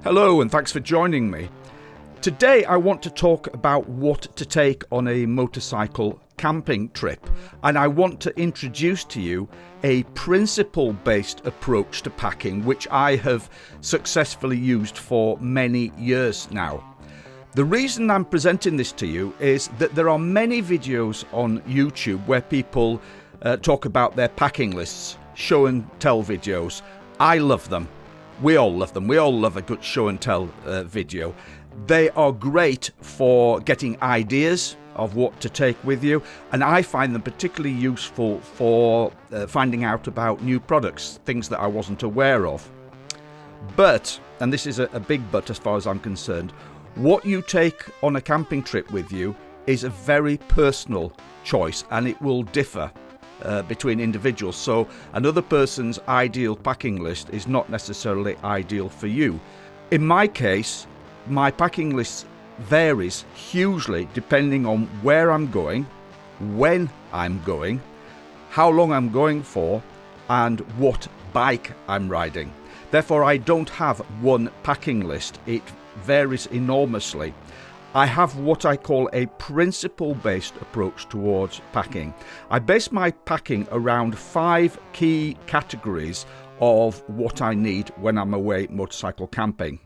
Hello and thanks for joining me. Today I want to talk about what to take on a motorcycle camping trip, and I want to introduce to you a principle-based approach to packing which I have successfully used for many years now. The reason I'm presenting this to you is that there are many videos on YouTube where people talk about their packing lists, show and tell videos. I love them. We all love them. We all love a good show and tell video. They are great for getting ideas of what to take with you, and I find them particularly useful for finding out about new products, things that I wasn't aware of. But, and this is a big but as far as I'm concerned, what you take on a camping trip with you is a very personal choice, and it will differ between individuals. So another person's ideal packing list is not necessarily ideal for you. In my case, my packing list varies hugely depending on where I'm going, when I'm going, how long I'm going for, and what bike I'm riding. Therefore, I don't have one packing list. It varies enormously. I have what I call a principle-based approach towards packing. I base my packing around 5 key categories of what I need when I'm away motorcycle camping.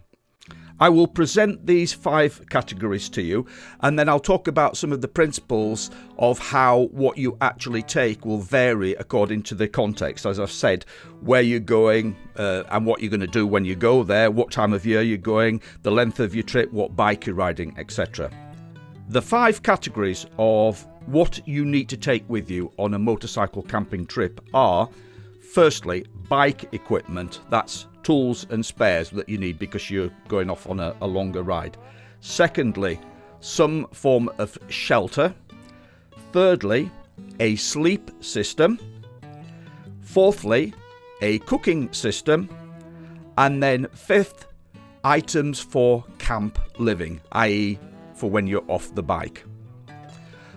I will present these 5 categories to you, and then I'll talk about some of the principles of how what you actually take will vary according to the context. As I've said, where you're going and what you're going to do when you go there, what time of year you're going, the length of your trip, what bike you're riding, etc. The 5 categories of what you need to take with you on a motorcycle camping trip are, firstly, bike equipment. That's tools and spares that you need because you're going off on a longer ride. Secondly, some form of shelter. Thirdly, a sleep system. Fourthly, a cooking system. And then fifth, items for camp living, i.e. for when you're off the bike.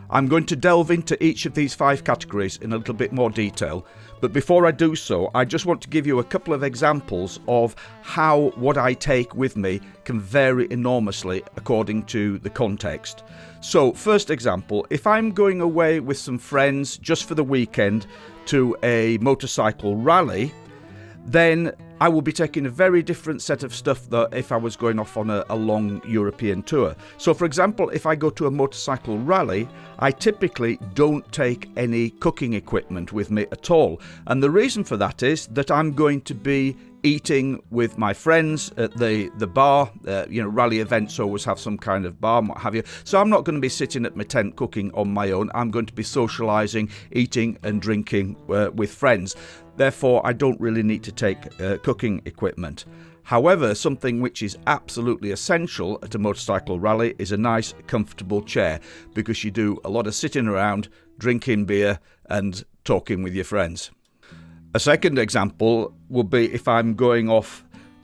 I'm going to delve into each of these 5 categories in a little bit more detail, but before I do so, I just want to give you a couple of examples of how what I take with me can vary enormously according to the context. So, first example, if I'm going away with some friends just for the weekend to a motorcycle rally, then I will be taking a very different set of stuff than if I was going off on a long European tour. So, for example, if I go to a motorcycle rally, I typically don't take any cooking equipment with me at all. And the reason for that is that I'm going to be eating with my friends at the bar. Rally events always have some kind of bar and what have you. So I'm not going to be sitting at my tent cooking on my own. I'm going to be socialising, eating and drinking with friends. Therefore, I don't really need to take cooking equipment. However, something which is absolutely essential at a motorcycle rally is a nice, comfortable chair, because you do a lot of sitting around, drinking beer and talking with your friends. A second example would be if I'm going off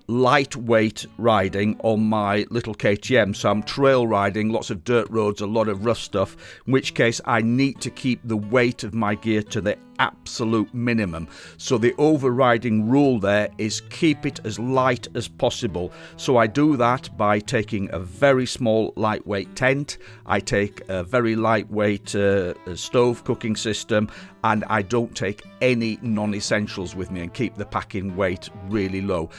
lightweight riding on my little KTM, so I'm trail riding, lots of dirt roads, a lot of rough stuff, in which case I need to keep the weight of my gear to the absolute minimum. So the overriding rule there is keep it as light as possible. So I do that by taking a very small lightweight tent, I take a very lightweight stove cooking system, and I don't take any non-essentials with me and keep the packing weight really low.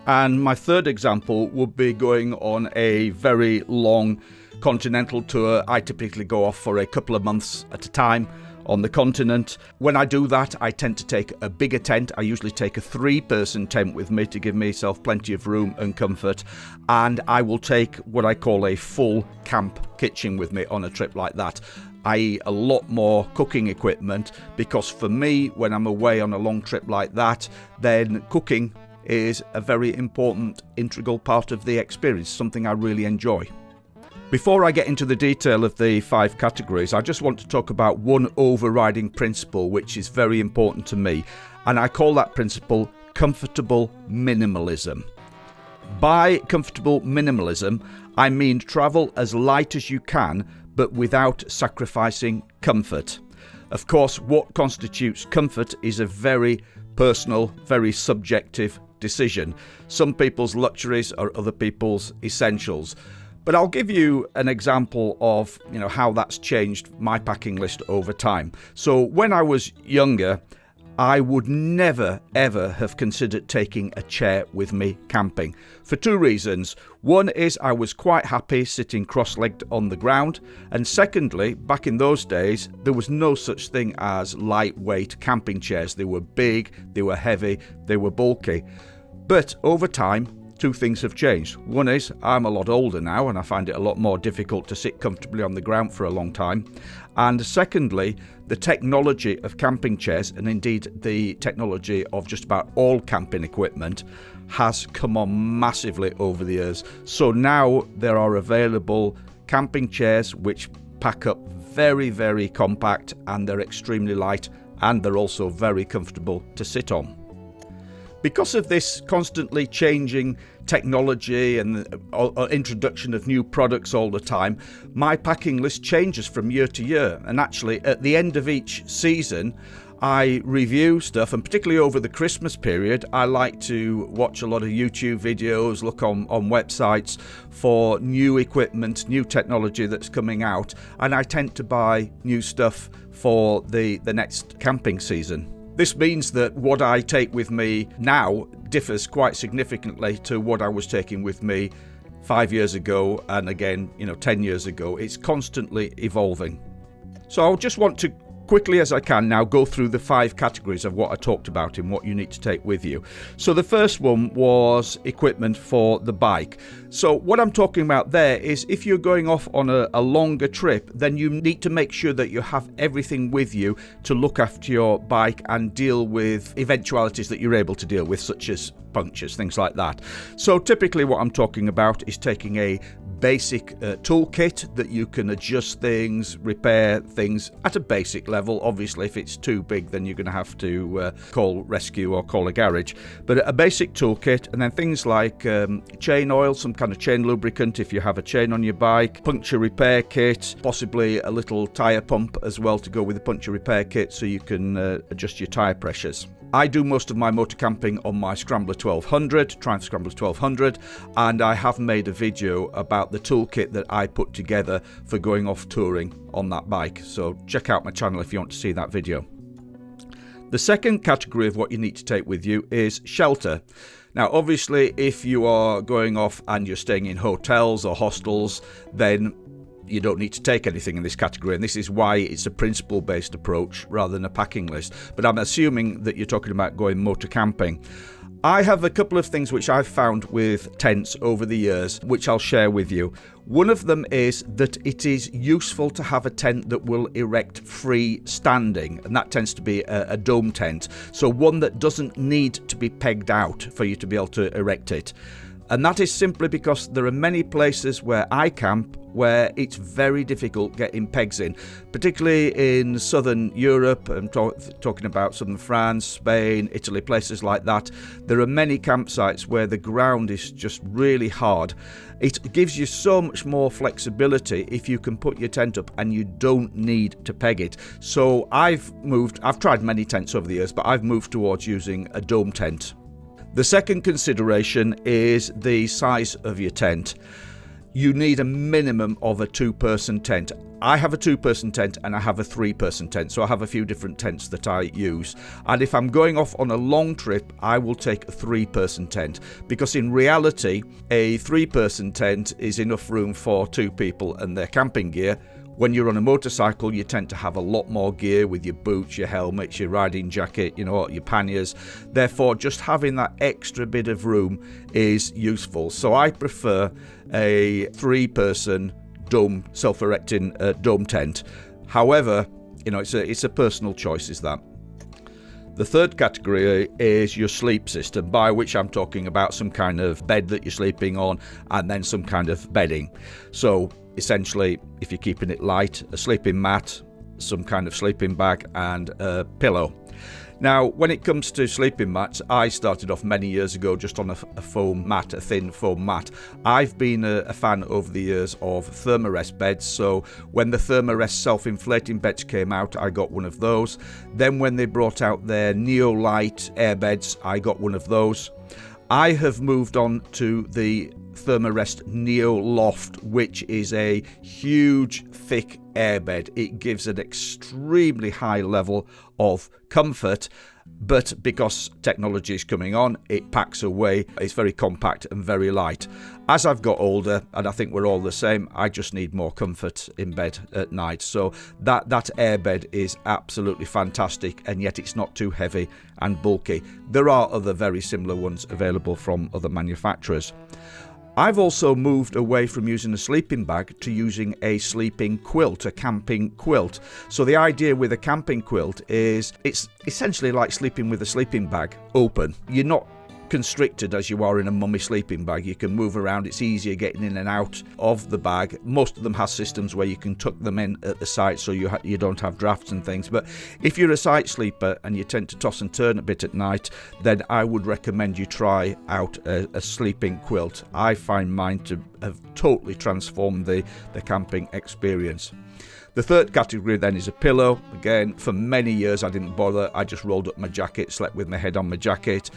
And my third example would be going on a very long continental tour. I typically go off for a couple of months at a time on the continent. When I do that, I tend to take a bigger tent. I usually take a 3-person tent with me to give myself plenty of room and comfort. And I will take what I call a full camp kitchen with me on a trip like that, i.e. a lot more cooking equipment, because for me, when I'm away on a long trip like that, then cooking is a very important, integral part of the experience, something I really enjoy. Before I get into the detail of the 5 categories, I just want to talk about one overriding principle which is very important to me, and I call that principle comfortable minimalism. By comfortable minimalism, I mean travel as light as you can, but without sacrificing comfort. Of course, what constitutes comfort is a very personal, very subjective decision. Some people's luxuries are other people's essentials. But I'll give you an example of, how that's changed my packing list over time. So when I was younger, I would never, ever have considered taking a chair with me camping for two reasons. One is I was quite happy sitting cross-legged on the ground. And secondly, back in those days, there was no such thing as lightweight camping chairs. They were big, they were heavy, they were bulky. But over time, two things have changed. One is I'm a lot older now and I find it a lot more difficult to sit comfortably on the ground for a long time. And secondly, the technology of camping chairs, and indeed the technology of just about all camping equipment, has come on massively over the years. So now there are available camping chairs which pack up very, very compact, and they're extremely light, and they're also very comfortable to sit on. Because of this constantly changing technology and introduction of new products all the time, my packing list changes from year to year. And actually, at the end of each season, I review stuff, and particularly over the Christmas period, I like to watch a lot of YouTube videos, look on websites for new equipment, new technology that's coming out, and I tend to buy new stuff for the next camping season. This means that what I take with me now differs quite significantly to what I was taking with me 5 years ago and again, 10 years ago. It's constantly evolving. So I'll just want to quickly as I can now go through the 5 categories of what I talked about in what you need to take with you. So the first one was equipment for the bike. So what I'm talking about there is if you're going off on a longer trip, then you need to make sure that you have everything with you to look after your bike and deal with eventualities that you're able to deal with, such as punctures, things like that. So typically what I'm talking about is taking a basic toolkit that you can adjust things, repair things at a basic level. Obviously, if it's too big, then you're going to have to call rescue or call a garage. But a basic toolkit, and then things like chain oil, some kind of chain lubricant if you have a chain on your bike, puncture repair kit, possibly a little tyre pump as well to go with the puncture repair kit so you can adjust your tyre pressures. I do most of my motor camping on my Scrambler 1200, Triumph Scrambler 1200, and I have made a video about the toolkit that I put together for going off touring on that bike. So check out my channel if you want to see that video. The second category of what you need to take with you is shelter. Now, obviously, if you are going off and you're staying in hotels or hostels, then you don't need to take anything in this category, and this is why it's a principle-based approach rather than a packing list. But I'm assuming that you're talking about going motor camping. I have a couple of things which I've found with tents over the years, which I'll share with you. One of them is that it is useful to have a tent that will erect free standing, and that tends to be a dome tent. So one that doesn't need to be pegged out for you to be able to erect it. And that is simply because there are many places where I camp where it's very difficult getting pegs in, particularly in southern Europe. I'm talking about southern France, Spain, Italy, places like that. There are many campsites where the ground is just really hard. It gives you so much more flexibility if you can put your tent up and you don't need to peg it. So I've tried many tents over the years, but I've moved towards using a dome tent. The second consideration is the size of your tent. You need a minimum of a 2-person tent. I have a 2-person tent and I have a 3-person tent, so I have a few different tents that I use. And if I'm going off on a long trip, I will take a 3-person tent, because in reality, a 3-person tent is enough room for 2 people and their camping gear. When you're on a motorcycle, you tend to have a lot more gear with your boots, your helmets, your riding jacket, your panniers. Therefore, just having that extra bit of room is useful. So I prefer a 3-person dome, self-erecting dome tent. However, it's a personal choice, is that. The third category is your sleep system, by which I'm talking about some kind of bed that you're sleeping on and then some kind of bedding. So essentially, if you're keeping it light, a sleeping mat, some kind of sleeping bag and a pillow. Now, when it comes to sleeping mats, I started off many years ago just on a foam mat, a thin foam mat. I've been a fan over the years of Thermarest beds, so when the Thermarest self-inflating beds came out, I got one of those. Then when they brought out their Neolite air beds, I got one of those. I have moved on to the Thermarest Neo Loft, which is a huge, thick airbed. It gives an extremely high level of comfort, but because technology is coming on, it packs away. It's very compact and very light. As I've got older, and I think we're all the same, I just need more comfort in bed at night. So that airbed is absolutely fantastic, and yet it's not too heavy and bulky. There are other very similar ones available from other manufacturers. I've also moved away from using a sleeping bag to using a sleeping quilt, a camping quilt. So the idea with a camping quilt is it's essentially like sleeping with a sleeping bag open. You're not constricted as you are in a mummy sleeping bag. You can move around. It's easier getting in and out of the bag. Most of them have systems where you can tuck them in at the side so you don't have drafts and things. But if you're a side sleeper and you tend to toss and turn a bit at night, then I would recommend you try out a sleeping quilt. I find mine to have totally transformed the camping experience. The third category then is a pillow. Again, for many years I didn't bother. I just rolled up my jacket, slept with my head on my jacket.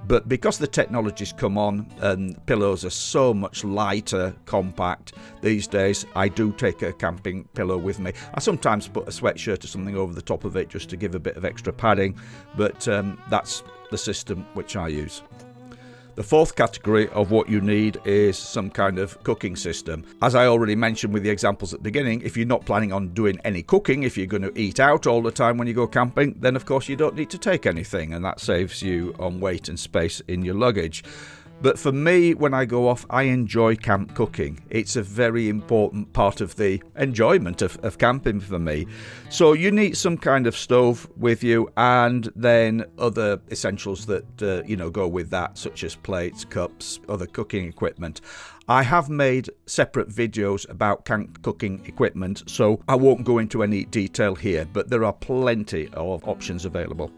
But because the technology's come on and pillows are so much lighter, compact these days, I do take a camping pillow with me. I sometimes put a sweatshirt or something over the top of it just to give a bit of extra padding, but that's the system which I use. The fourth category of what you need is some kind of cooking system. As I already mentioned with the examples at the beginning, if you're not planning on doing any cooking, if you're going to eat out all the time when you go camping, then of course you don't need to take anything, and that saves you on weight and space in your luggage. But for me, when I go off, I enjoy camp cooking. It's a very important part of the enjoyment of camping for me. So you need some kind of stove with you, and then other essentials that go with that, such as plates, cups, other cooking equipment. I have made separate videos about camp cooking equipment, so I won't go into any detail here, but there are plenty of options available.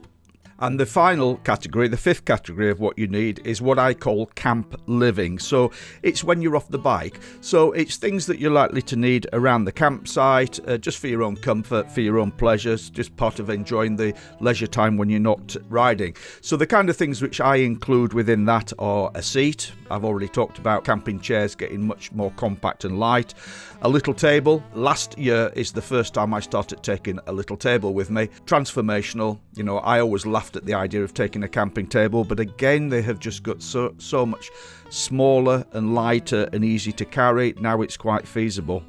And the final category, the fifth category of what you need, is what I call camp living. So it's when you're off the bike. So it's things that you're likely to need around the campsite, just for your own comfort, for your own pleasures, just part of enjoying the leisure time when you're not riding. So the kind of things which I include within that are a seat. I've already talked about camping chairs getting much more compact and light. A little table. Last year is the first time I started taking a little table with me. Transformational. I always laughed at the idea of taking a camping table, but again, they have just got so much smaller and lighter and easy to carry. Now it's quite feasible.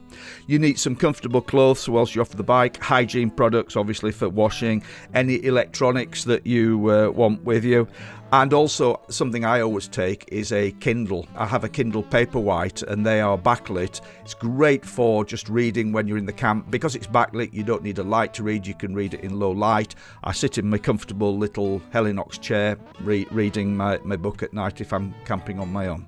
You need some comfortable clothes whilst you're off the bike, hygiene products obviously for washing, any electronics that you want with you, and also something I always take is a Kindle. I have a Kindle Paperwhite and they are backlit. It's great for just reading when you're in the camp. Because it's backlit, you don't need a light to read, you can read it in low light. I sit in my comfortable little Helinox chair reading my book at night if I'm camping on my own.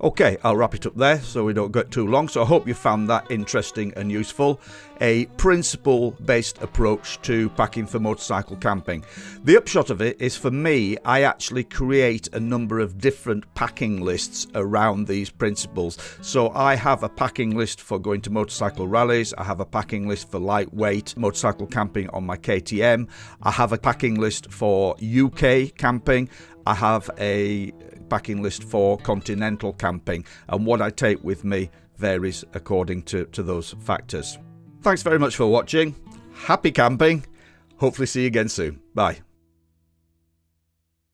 Okay, I'll wrap it up there so we don't get too long. So I hope you found that interesting and useful. A principle-based approach to packing for motorcycle camping. The upshot of it is, for me, I actually create a number of different packing lists around these principles. So I have a packing list for going to motorcycle rallies. I have a packing list for lightweight motorcycle camping on my KTM. I have a packing list for UK camping. I have a packing list for continental camping, and what I take with me varies according to those factors. Thanks very much for watching. Happy camping. Hopefully see you again soon. Bye.